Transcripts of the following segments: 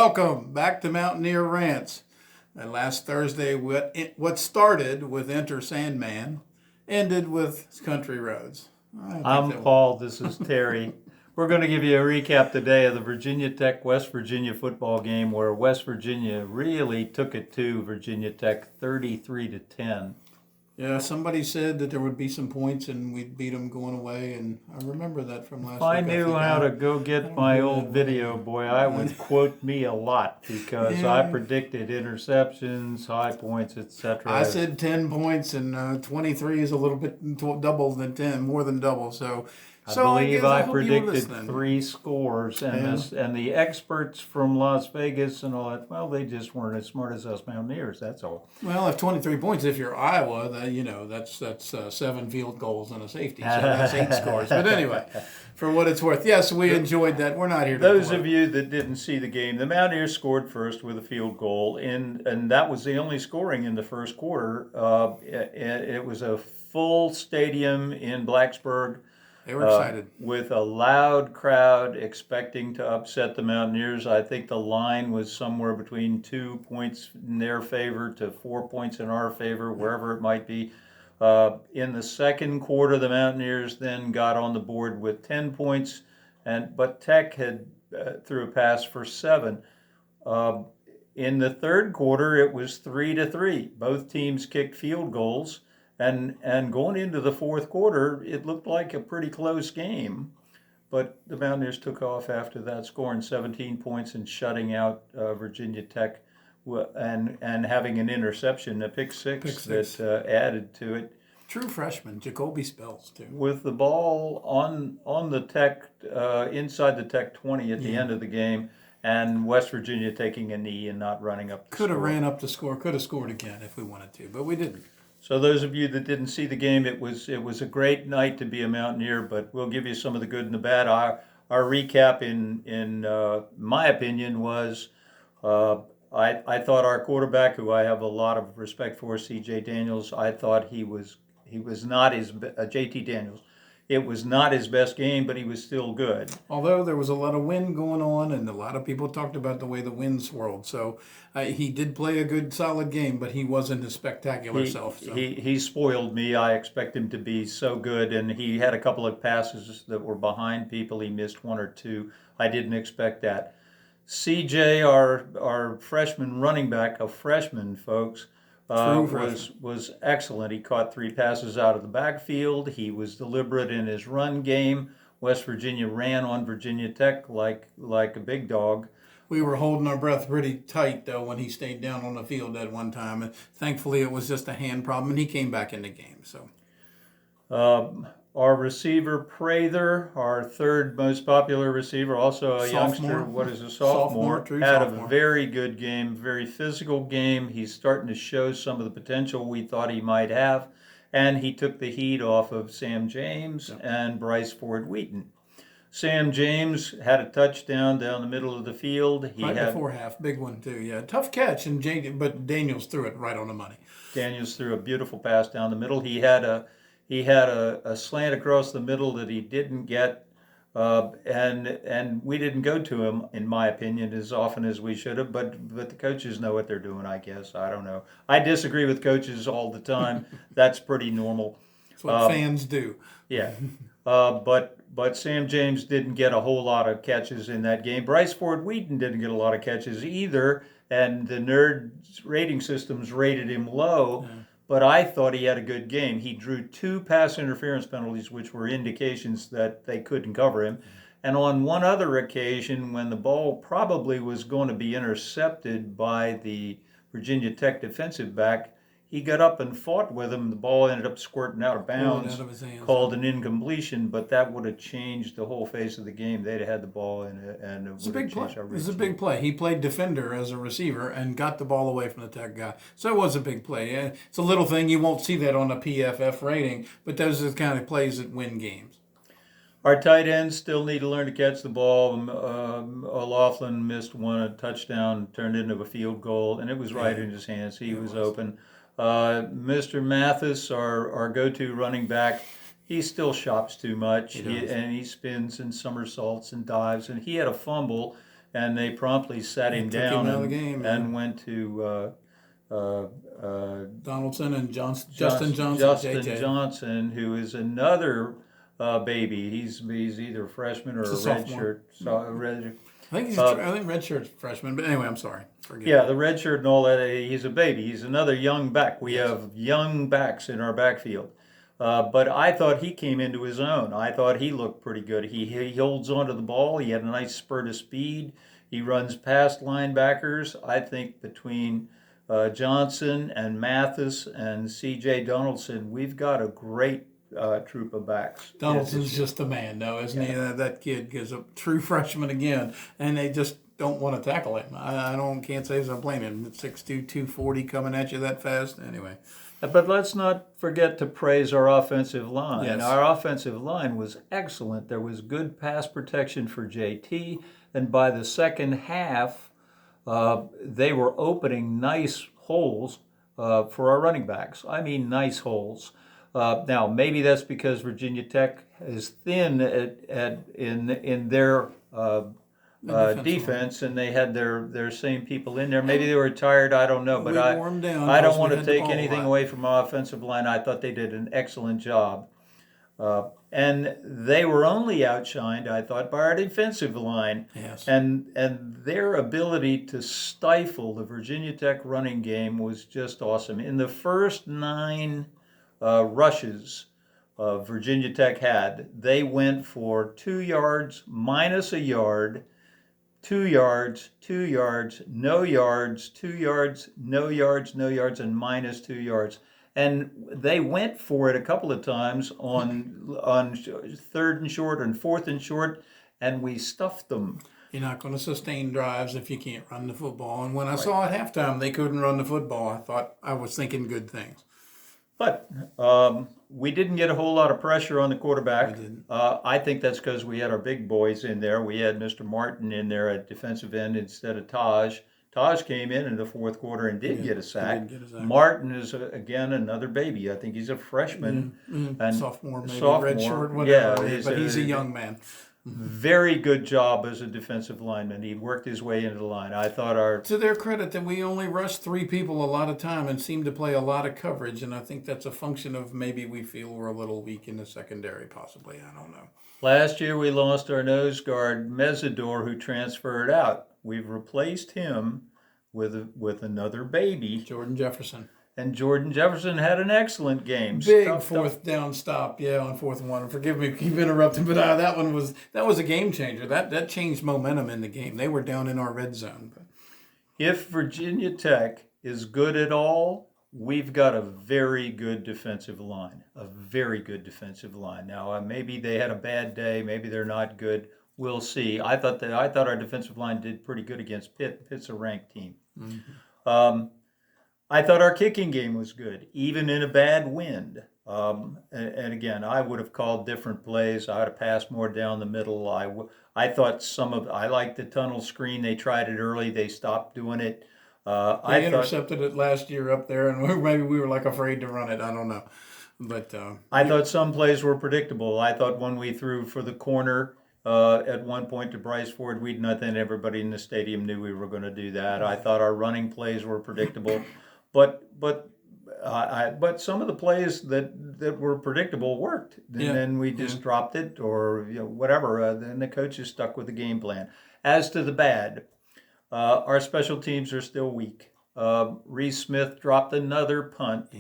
Welcome back to Mountaineer Rants. And last Thursday, what started with Enter Sandman ended with Country Roads. I'm Paul. This is Terry. We're going to give you a recap today of the Virginia Tech West Virginia football game where West Virginia really took it to Virginia Tech 33-10. Yeah, somebody said that there would be some points and we'd beat them going away, and I remember that from last If week. I knew how to go get my old video, boy, I would quote me a lot because I predicted interceptions, high points, etc. I said 10 points, and 23 is a little bit double than 10, more than double. So I believe I predicted listening. 3 scores, and the experts from Las Vegas and all that, well, they just weren't as smart as us Mountaineers, that's all. Well, if 23 points, if you're Iowa, then, that's 7 field goals and a safety, so that's 8 scores. But anyway, for what it's worth, yes, we enjoyed that. We're not here to Those of you that didn't see the game, the Mountaineers scored first with a field goal, and that was the only scoring in the first quarter. It was a full stadium in Blacksburg. They were excited. With a loud crowd expecting to upset the Mountaineers. I think the line was somewhere between 2 points in their favor to 4 points in our favor, wherever it might be. In the second quarter, the Mountaineers then got on the board with 10 points, but Tech had threw a pass for 7. In the third quarter, it was 3-3. Both teams kicked field goals. And going into the fourth quarter, it looked like a pretty close game. But the Mountaineers took off after that, scoring 17 points and shutting out Virginia Tech and having an interception, a pick six. That added to it. True freshman, Jacoby Spells, too. With the ball on the Tech, inside the Tech 20 at the end of the game, and West Virginia taking a knee and not running up the score. Could have ran up the score, could have scored again if we wanted to, but we didn't. So those of you that didn't see the game, it was a great night to be a Mountaineer, but we'll give you some of the good and the bad. Our recap, in my opinion, was I thought our quarterback, who I have a lot of respect for, C.J. Daniels, I thought he was not his J.T. Daniels. It was not his best game, but he was still good. Although there was a lot of wind going on, and a lot of people talked about the way the wind swirled. So he did play a good, solid game, but he wasn't his spectacular self. So. He spoiled me. I expect him to be so good, and he had a couple of passes that were behind people. He missed 1 or 2. I didn't expect that. CJ, our freshman running back, a freshman, folks, was excellent. He caught 3 passes out of the backfield. He was deliberate in his run game. West Virginia ran on Virginia Tech like a big dog. We were holding our breath pretty tight, though, when he stayed down on the field at one time. And thankfully, it was just a hand problem, and he came back in the game. So, our receiver, Prather, our third most popular receiver, also a youngster, sophomore, had a very good game, very physical game. He's starting to show some of the potential we thought he might have, and he took the heat off of Sam James and Bryce Ford Wheaton. Sam James had a touchdown down the middle of the field. Before half, big one too. Yeah, tough catch, but Daniels threw it right on the money. Daniels threw a beautiful pass down the middle. He had a slant across the middle that he didn't get, and we didn't go to him, in my opinion, as often as we should have. But the coaches know what they're doing, I guess. I don't know. I disagree with coaches all the time. That's pretty normal. That's what fans do. Yeah, but Sam James didn't get a whole lot of catches in that game. Bryce Ford Wheaton didn't get a lot of catches either, and the nerd rating systems rated him low. Yeah. But I thought he had a good game. He drew 2 pass interference penalties, which were indications that they couldn't cover him. And on one other occasion, when the ball probably was going to be intercepted by the Virginia Tech defensive back, he got up and fought with him. The ball ended up squirting out of bounds, called an incompletion, but that would have changed the whole face of the game. They'd have had the ball, and it would have changed our routine. It was a big play. He played defender as a receiver and got the ball away from the Tech guy. So it was a big play. It's a little thing. You won't see that on a PFF rating, but those are the kind of plays that win games. Our tight ends still need to learn to catch the ball. O'Loughlin missed a touchdown, turned into a field goal, and it was right in his hands. He was open. Mr. Mathis, our go-to running back, he still shops too much, and he spins and somersaults and dives, and he had a fumble and they promptly sat him took him down out of and, the game, and went to Donaldson and Justin Johnson, Justin JJ. Johnson, who is another baby. He's either a freshman or a sophomore. redshirt. I think redshirt's freshman, but anyway, I'm sorry. Forget Yeah, it. the red shirt and all that. He's a baby. He's another young back. We have young backs in our backfield. But I thought he came into his own. I thought he looked pretty good. He holds onto the ball. He had a nice spurt of speed. He runs past linebackers. I think between Johnson and Mathis and C.J. Donaldson, we've got a great troop of backs. Donaldson's just a man, though, isn't he? That kid is a true freshman again, and they just don't want to tackle him. I can't say as I blame him. 6'2", 240 coming at you that fast. Anyway. But let's not forget to praise our offensive line. Yes. Our offensive line was excellent. There was good pass protection for JT, and by the second half, they were opening nice holes for our running backs. I mean, nice holes. Now, maybe that's because Virginia Tech is thin in their defense, and they had their same people in there. Maybe they were tired. I don't know, but I don't want to take anything away from our offensive line. I thought they did an excellent job, and they were only outshined, I thought, by our defensive line. Yes. And their ability to stifle the Virginia Tech running game was just awesome. In the first 9 rushes Virginia Tech had, they went for 2 yards minus a yard. 2 yards, 2 yards, no yards, 2 yards, no yards, no yards, and minus 2 yards. And they went for it a couple of times on 3rd and short and 4th and short, and we stuffed them. You're not going to sustain drives if you can't run the football. And when I saw at halftime they couldn't run the football, I was thinking good things. But we didn't get a whole lot of pressure on the quarterback. I think that's because we had our big boys in there. We had Mr. Martin in there at defensive end instead of Taj. Taj came in the 4th quarter and did get a sack. Martin is, again, another baby. I think he's a freshman. And sophomore, maybe. Redshirt, whatever. Yeah, but he's a young man. Very good job as a defensive lineman. He worked his way into the line. I thought to their credit that we only rushed 3 people a lot of time and seemed to play a lot of coverage, and I think that's a function of maybe we feel we're a little weak in the secondary, possibly. I don't know. Last year we lost our nose guard, Mesidor, who transferred out. We've replaced him with another baby, Jordan Jefferson. And Jordan Jefferson had an excellent game. Big 4th down stop, on 4th and 1. Forgive me, keep interrupting, but that was a game changer. That changed momentum in the game. They were down in our red zone. If Virginia Tech is good at all, we've got a very good defensive line. A very good defensive line. Now maybe they had a bad day. Maybe they're not good. We'll see. I thought our defensive line did pretty good against Pitt. Pitt's a ranked team. Mm-hmm. I thought our kicking game was good, even in a bad wind. And again, I would have called different plays. I would have passed more down the middle. I thought I liked the tunnel screen. They tried it early. They stopped doing it. They intercepted it last year up there, and maybe we were afraid to run it. I don't know. But I thought some plays were predictable. I thought when we threw for the corner at one point to Bryce Ford, I think everybody in the stadium knew we were going to do that. I thought our running plays were predictable. But some of the plays that were predictable worked, and then we just dropped it or whatever. Then the coaches stuck with the game plan. As to the bad, our special teams are still weak. Reese Smith dropped another punt,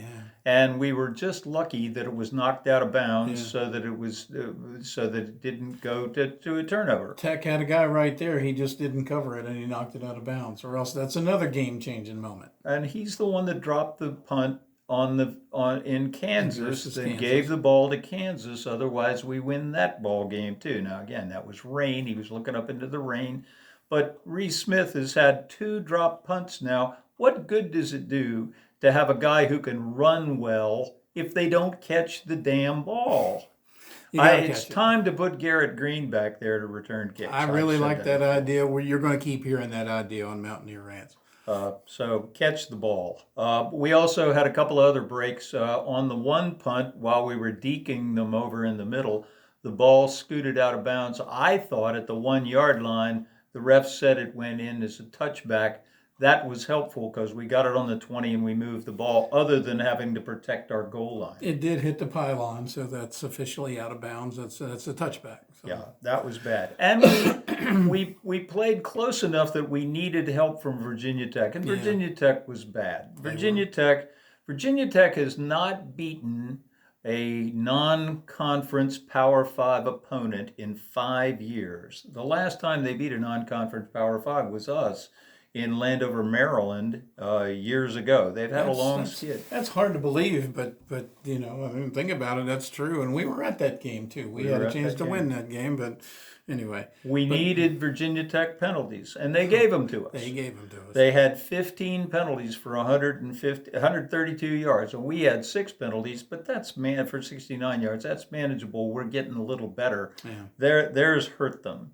and we were just lucky that it was knocked out of bounds, so that it didn't go to a turnover. Tech had a guy right there; he just didn't cover it, and he knocked it out of bounds. Or else that's another game-changing moment. And he's the one that dropped the punt in Kansas and gave the ball to Kansas. Otherwise, we win that ball game too. Now again, that was rain. He was looking up into the rain, but Reese Smith has had 2 drop punts now. What good does it do to have a guy who can run well if they don't catch the damn ball? It's time to put Garrett Green back there to return kicks. I really like that idea. Where you're going to keep hearing that idea on Mountaineer Rants. So catch the ball. We also had a couple of other breaks on the one punt while we were deking them over in the middle. The ball scooted out of bounds. I thought at the 1 yard line. The ref said it went in as a touchback. That was helpful because we got it on the 20 and we moved the ball, other than having to protect our goal line. It did hit the pylon, so that's officially out of bounds. That's a touchback. So. Yeah, that was bad. And we played close enough that we needed help from Virginia Tech, and Virginia Tech was bad. Virginia Tech has not beaten a non-conference Power 5 opponent in 5 years. The last time they beat a non-conference Power 5 was us in Landover, Maryland, years ago. They've had a long skid. That's hard to believe, but you know, I mean, think about it. That's true, and we were at that game too. We had a chance to win that game, but anyway, we needed Virginia Tech penalties, and they gave them to us. They gave them to us. They had 15 penalties for 132 yards, and we had 6 penalties, but that's for 69 yards. That's manageable. We're getting a little better. Yeah. Theirs hurt them.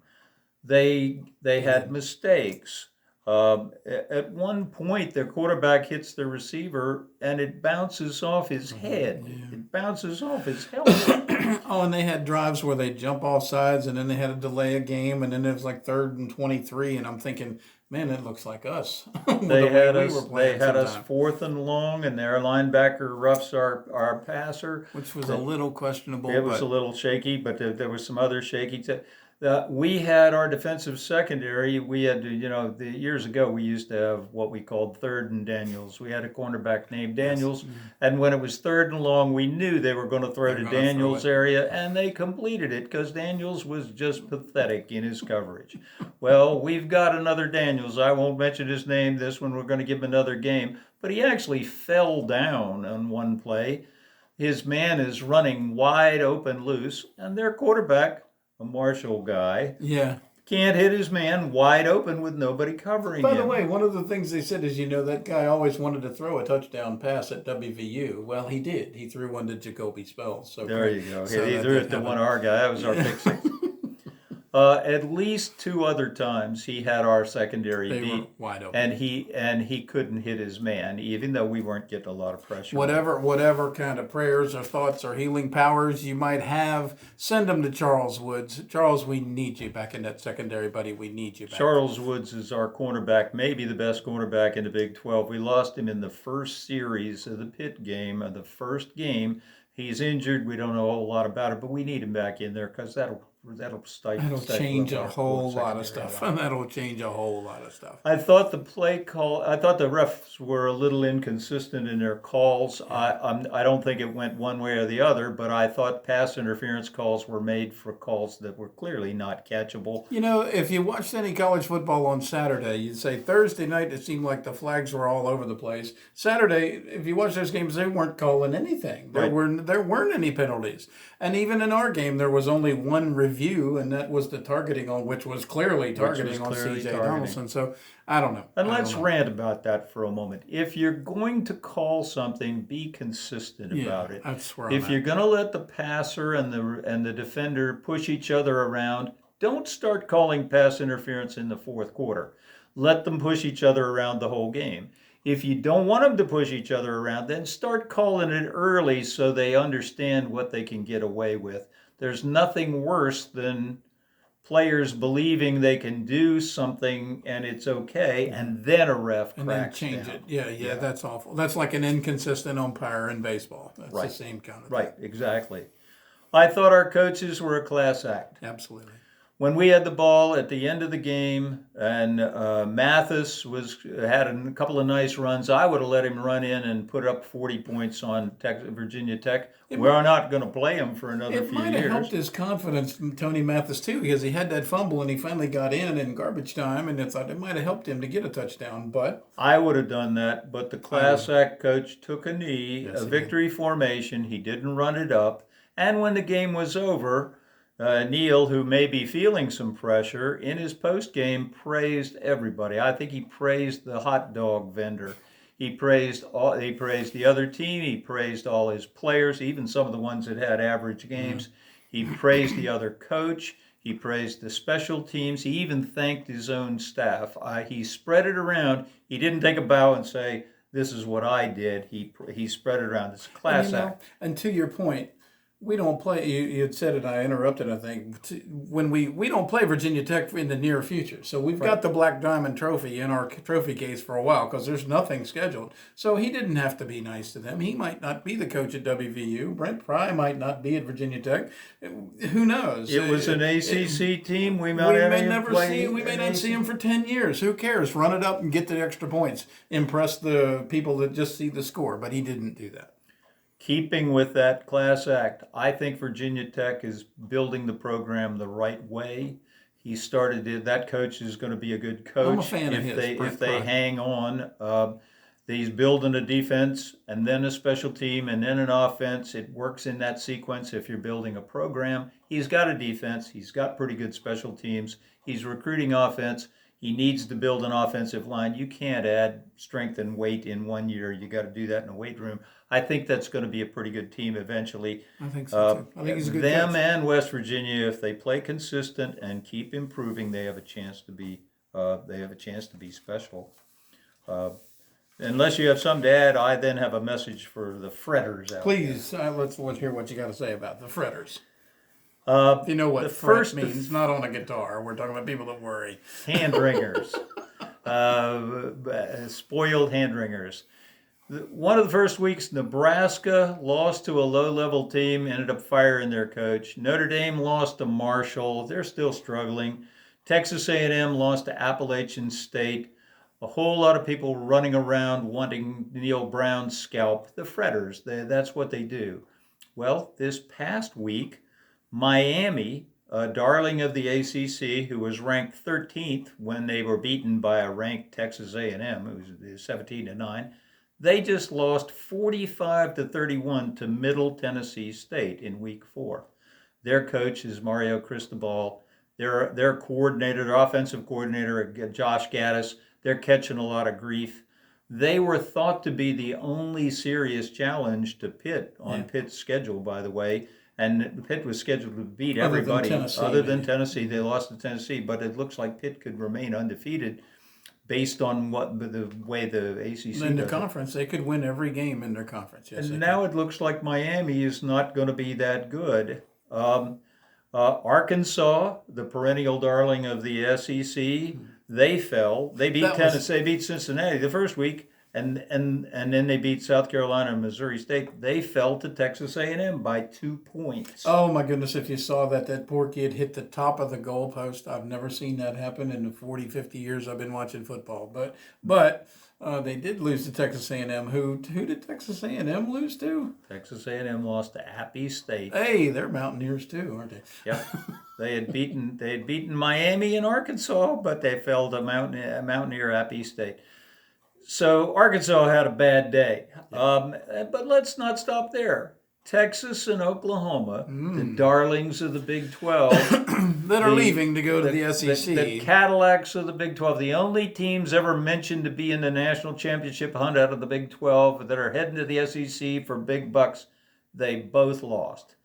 They had mistakes. At one point, their quarterback hits the receiver, and it bounces off his head. Yeah. It bounces off his helmet. Oh, and they had drives where they jump off sides, and then they had to delay a game, and then it was like 3rd and 23, and I'm thinking, man, that looks like us. They had us 4th and long, and their linebacker roughs our passer, which was a little questionable. It was a little shaky, but there was some other shaky. We had our defensive secondary. We had to, years ago we used to have what we called 3rd and Daniels. We had a cornerback named Daniels, and when it was 3rd and long, we knew they were going to throw to Daniels' area, and they completed it because Daniels was just pathetic in his coverage. Well, we've got another Daniels. I won't mention his name. This one we're going to give him another game, but he actually fell down on one play. His man is running wide open loose, and their quarterback, a Marshall guy, can't hit his man wide open with nobody covering him. By the way, one of the things they said is, that guy always wanted to throw a touchdown pass at WVU. Well, he did. He threw one to Jacoby Spells. So there you go. So he threw it to one of our guys. That was our pick six. At least 2 other times he had our secondary beat, wide open, and he couldn't hit his man, even though we weren't getting a lot of pressure. Whatever kind of prayers or thoughts or healing powers you might have, send them to Charles Woods. Charles, we need you back in that secondary, buddy. We need you back. Charles Woods is our cornerback, maybe the best cornerback in the Big 12. We lost him in the first series of the Pitt game, the first game. He's injured. We don't know a whole lot about it, but we need him back in there because that'll change a whole lot of stuff. That'll change a whole lot of stuff. I thought the refs were a little inconsistent in their calls. I don't think it went one way or the other, but I thought pass interference calls were made for calls that were clearly not catchable. If you watched any college football on Saturday, you'd say Thursday night it seemed like the flags were all over the place. Saturday, if you watch those games, they weren't calling anything. There weren't any penalties. And even in our game, there was only one review, and that was the targeting on, which was clearly targeting on C.J. Donaldson. So I don't know. And let's rant about that for a moment. If you're going to call something, be consistent about it. That's where if you're going to let the passer and the defender push each other around, don't start calling pass interference in the 4th quarter. Let them push each other around the whole game. If you don't want them to push each other around, then start calling it early so they understand what they can get away with. There's nothing worse than players believing they can do something and it's okay, and then a ref cracks and then change it. Yeah, that's awful. That's like an inconsistent umpire in baseball. That's the same kind of thing. Right, exactly. I thought our coaches were a class act. Absolutely. When we had the ball at the end of the game and Mathis had a couple of nice runs, I would have let him run in and put up 40 points on Virginia Tech. We're not going to play him for another few years. It might have helped his confidence, Tony Mathis, too, because he had that fumble and he finally got in garbage time, and it might have helped him to get a touchdown. But I would have done that, but the class act coach took a knee, a victory formation. He didn't run it up. And when the game was over, Neil, who may be feeling some pressure, in his post-game praised everybody. I think he praised the hot dog vendor. He praised the other team. He praised all his players, even some of the ones that had average games. He praised the other coach. He praised the special teams. He even thanked his own staff. He spread it around. He didn't take a bow and say, "This is what I did." He spread it around. It's a class act. And to your point, We don't play. You had said it. I interrupted. I think when we don't play Virginia Tech in the near future, so we've got the Black Diamond Trophy in our trophy case for a while because there's nothing scheduled. So he didn't have to be nice to them. He might not be the coach at WVU. Brent Pry might not be at Virginia Tech. Who knows? It was an ACC team. We We may never see. We may not see him for 10 years. Who cares? Run it up and get the extra points. Impress the people that just see the score. But he didn't do that. Keeping with that class act, I think Virginia Tech is building the program the right way. He started it. That coach is going to be a good coach. I'm a fan of his. If they hang on. He's building a defense and then a special team and then an offense. It works in that sequence if you're building a program. He's got a defense. He's got pretty good special teams. He's recruiting offense. He needs to build an offensive line. You can't add strength and weight in 1 year. You got to do that in a weight room. I think that's going to be a pretty good team eventually. I think so too. I think he's a good them coach. And West Virginia, if they play consistent and keep improving, they have a chance to be. Special. Unless you have something to add, I then have a message for the fretters out Please, let's hear what you got to say about the fretters. there. If you know what fret means, not on a guitar. We're talking about people that worry. Hand wringers, spoiled hand wringers. One of the first weeks, Nebraska lost to a low-level team, ended up firing their coach. Notre Dame lost to Marshall. They're still struggling. Texas A&M lost to Appalachian State. A whole lot of people running around wanting Neil Brown's scalp. The fretters, that's what they do. Well, this past week, Miami, a darling of the ACC, who was ranked 13th when they were beaten by a ranked Texas A&M, who was 17-9, they just lost 45-31 to Middle Tennessee State in week 4. Their coach is Mario Cristobal. Their coordinator, their offensive coordinator, Josh Gaddis, they're catching a lot of grief. They were thought to be the only serious challenge to Pitt on Pitt's schedule, by the way. And Pitt was scheduled to beat everybody other than Tennessee. They lost to Tennessee, but it looks like Pitt could remain undefeated based on the way the ACC in the conference. They could win every game in their conference. Yes, and now it looks like Miami is not going to be that good. Arkansas, the perennial darling of the SEC, they fell. They beat Tennessee. They beat Cincinnati the first week, and then they beat South Carolina and Missouri State. They fell to Texas A&M by 2 points. Oh my goodness, if you saw that poor kid hit the top of the goalpost. I've never seen that happen in the 40, 50 years I've been watching football. But they did lose to Texas A&M. Who did Texas A&M lose to? Texas A&M lost to Appy State. Hey, they're Mountaineers too, aren't they? Yep. They had beaten Miami and Arkansas, but they fell to Mountaineer Appy State. So Arkansas had a bad day. But let's not stop there. Texas and Oklahoma, the darlings of the Big 12. that are leaving to go to the SEC. The Cadillacs of the Big 12. The only teams ever mentioned to be in the national championship hunt out of the Big 12 that are heading to the SEC for big bucks, they both lost.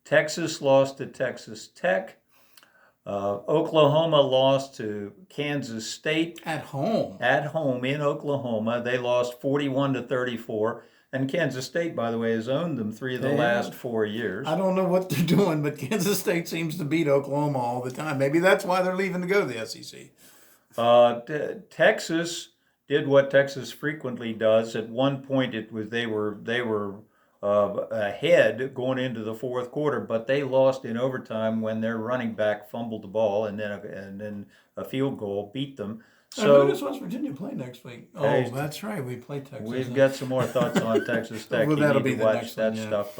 Texas lost to Texas Tech. Oklahoma lost to Kansas State. At home in Oklahoma. They lost 41-34. And Kansas State, by the way, has owned them 3 of the last 4 years. I don't know what they're doing, but Kansas State seems to beat Oklahoma all the time. Maybe that's why they're leaving to go to the SEC. Texas did what Texas frequently does. At one point, they were ahead going into the fourth quarter, but they lost in overtime when their running back fumbled the ball, and then a field goal beat them. So who does West Virginia play next week? Oh, that's right. We play Texas. We've got some more thoughts on Texas Tech. Well, that'll be the watch next that one, yeah. stuff.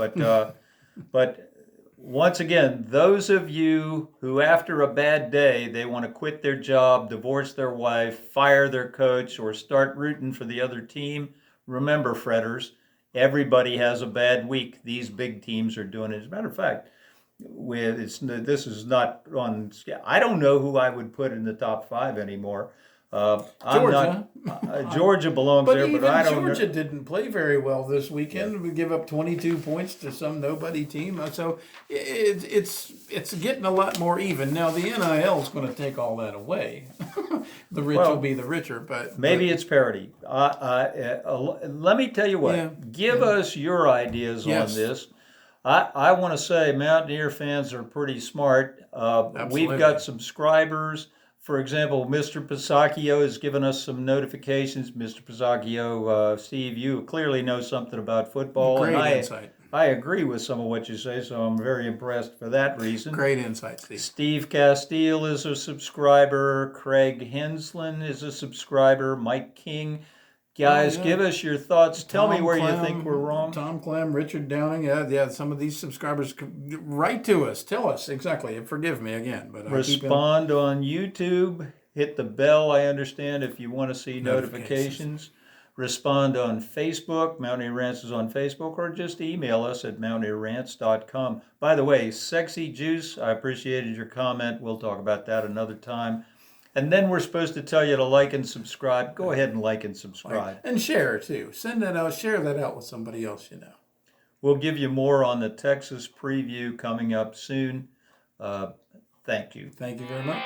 But once again, those of you who, after a bad day, they want to quit their job, divorce their wife, fire their coach, or start rooting for the other team, remember, fretters, everybody has a bad week. These big teams are doing it. As a matter of fact, this is not on. I don't know who I would put in the top 5 anymore. Georgia. Georgia belongs there, but I don't know. Georgia didn't play very well this weekend. We give up 22 points to some nobody team. So it's getting a lot more even. Now the NIL is going to take all that away. The rich will be the richer, but maybe it's parity. Let me tell you what. Give us your ideas on this. I want to say Mountaineer fans are pretty smart. We've got Absolutely. subscribers. For example, Mr. Pisacchio has given us some notifications. Mr. Pisacchio, Steve, you clearly know something about football, and Great insight. I agree with some of what you say, so I'm very impressed for that reason. Great insight, Steve. Steve Castile is a subscriber. Craig Hensland is a subscriber. Mike King. Oh Guys, yeah. give us your thoughts. Tell me Tom where you think we're Clem, wrong. Tom Clem, Richard Downing. Yeah. Some of these subscribers write to us, tell us exactly. And forgive me again, but I keep in Respond on YouTube. Hit the bell, I understand, if you want to see notifications. notifications. Respond on Facebook. Mountaineer Rants is on Facebook, or just email us at mountaineerrants.com. By the way, Sexy Juice, I appreciated your comment. We'll talk about that another time. And then we're supposed to tell you to like and subscribe. Go ahead and like and subscribe. And share too. Send that out. Share that out with somebody else you know. We'll give you more on the Texas preview coming up soon. Thank you. Thank you very much.